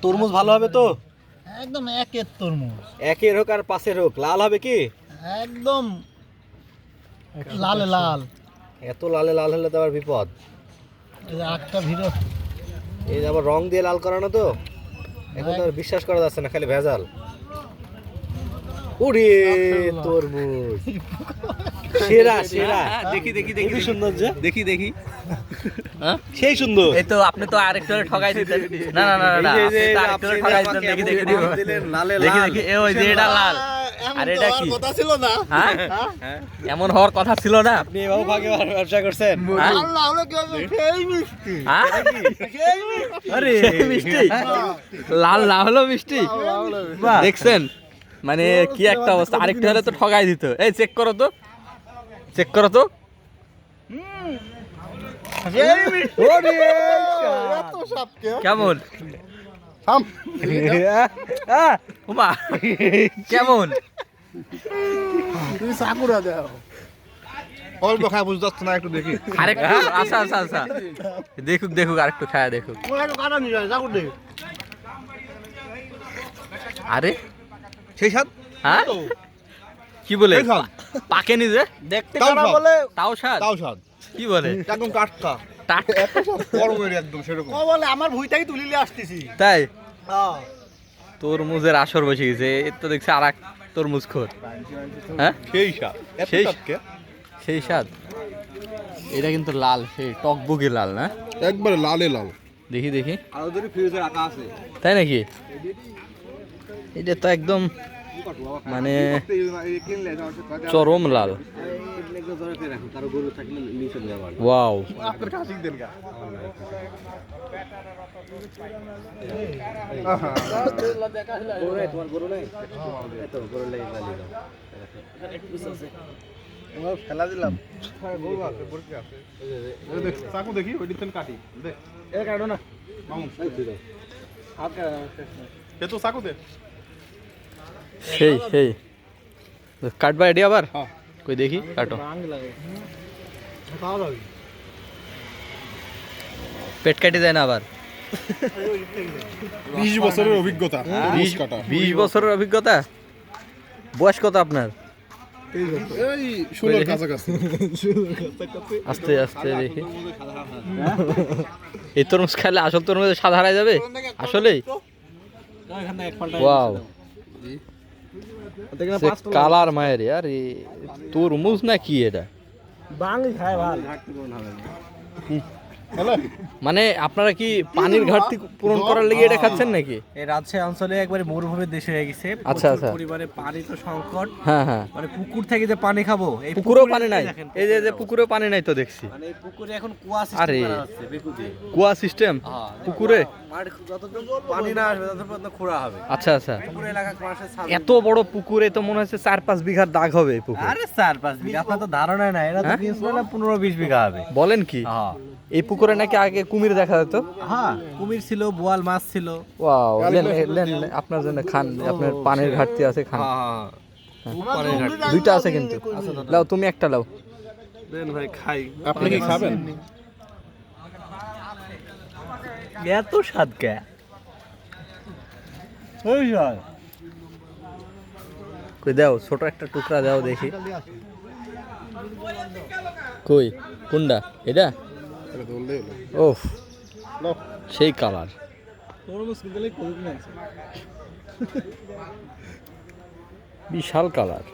তরমুজ ভালো হবে তো? একদম একের তরমুজ, একের হোক আর পাশের হোক, লাল হবে কি? একদম লালে লাল। এত লালে লাল হলে তো আবার বিপদ। এই যে একটা ভিড়, এই যে আবার রং দিয়ে লাল করানো তো, এখন তো আর বিশ্বাস করা যাচ্ছে না, খালি ভেজাল। ওরে তরমুজ সেরা সেরা। দেখি দেখি দেখি খুবই সুন্দর যে, দেখি দেখি সেই সুন্দর। এই তো আপনি তো আরেকটু ঠকাই দিতেন। না না না না, এই যে আপনি তো আরেকটু ঠকাই দিতেন। দেখি দেখি দেখি দিলেন লালে দেখি লাল। দেখি, ওই যে এটা লাল, আর এটা কি? কথা ছিল না। হ্যাঁ এমন হওয়ার কথা ছিল না। আপনি এভাবে ভাগে ব্যবসা করছেন? হ্যাঁ? আল্লাহ হলো কি হবে? সেই মিষ্টি, হ্যাঁ? সেই মিষ্টি। আরে মিষ্টি, লাল না হলো মিষ্টি। দেখছেন মানে কি একটা অবস্থা, আরেকটু হলে তো ঠকাই দিত। এই চেক করো তো, চেক করো তো। সেই মিষ্টি। ওরে এত সাপ কে? কেমন থাম। উমা কেমন? তুই সাকুরা দাও। অল্প খায় বুঝতে পারছ না, একটু দেখি। আরেকটু, আচ্ছা আচ্ছা আচ্ছা, দেখুক দেখুক, আরেকটু খায়া দেখুক। ওরা একটু কাটা নিয়ে যায়, সাকুর দে। আরে সেই স্বাদ। হ্যাঁ কি বলে, এই স্বাদ। পাকেনি যে দেখতে তাও কাটা স্বাদ। বলে, তাও স্বাদ? তাও স্বাদ, কি বলে একদম টাটকা, টাক, গরমের একদম সেরকম। ও বলে আমার ভুইটাই তুলিলে আসতেছি। তাই হ্যাঁ। তরমুজের আসর বসে গেছে। এর তো দেখছি আর এক তরমুজ খোর। হ্যাঁ সেই স্বাদ, এত সেই- টাটকা। সেই স্বাদ। এটা কিন্তু লাল, সেই টকবগি লাল না? একবারে লালে লাল। দেখি দেখি, আর ওদের ফ্রিজে রাখা আছে। তাই নাকি? এটা তো একদম মানে চরম লাল। ওয়াও, আপনার কাছে দেন গা। ফেলা দিলাম। চাকু দেখি ওই দিন কাটি দেখ। এ কাটো না মামু, এ তো চাকু দে। সেই সেই কাটবা এটি আবার? হ্যাঁ। কই দেখি, কাটো। পেট কাটি যায় না আবার? 20 বছরের অভিজ্ঞতা। 20 বছরের অভিজ্ঞতা। বয়স কত আপনার? এই 16 কাছাকাছি। আস্তে আস্তে দেখি। এই তরমুজ খাইলে আসল তরমুজ সাদা হারাই যাবে আসলেই? ওয়াও, কালার মায়ের আর তরমুজ না কি এটা? বাঙালি খায় ভালো। হ্যালো, মানে আপনারা কি পানির ঘাটতি পূরণ করার লেগে এটা খাচ্ছেন নাকি? এই রাজশাহী অঞ্চলে একবারে মরুভূমির দেশ হয়ে গেছে। আচ্ছা, প্রচুর আচ্ছা। পরিমাণে পানি তো সংকট, হ্যাঁ হ্যাঁ, মানে পুকুর থেকে যে পানি খাবো, এই পুকুরেও পুকুরে পানি নাই। দেখেন, এই যে যে পুকুরেও পানি নাই তো দেখছি। মানে এই পুকুরে এখন কুয়া আরে। সিস্টেম করা হচ্ছে বেকু দিয়ে। কুয়া সিস্টেম পুকুরে? মাঠ যতটুকু পানি না আসবে ততটুকু পর্যন্ত খোঁড়া হবে। আচ্ছা আচ্ছা, পুকুর এলাকা মানুষের ছাদ। এত বড় পুকুরে তো মনে হচ্ছে 4-5 বিঘার দাগ হবে এই পুকুর। আরে 4-5 বিঘা, আপনার তো ধারণা নাই, এরা তো হ্যাঁ? কিনছিল না 15-20 বিঘা হবে। বলেন কি? হ্যাঁ এই পুকুরে নাকি আগে কুমির দেখা যেত? হ্যাঁ, কুমির ছিল, বোয়াল মাছ ছিল। ওয়াও, লেন লেন আপনার জন্য খান, আপনার পানির ঘাটতি আছে, খান। দুইটা আছে কিন্তু, লাও তুমি একটা লাও। দেন ভাই খাই। আপনি কি খাবেন? এত স্বাদ কে? ওই স্বাদ। কই দাও, ছোট একটা টুকরা দাও দেখি। কই কোনটা এটা? ওফ, সেই কালার। বিশাল কালার।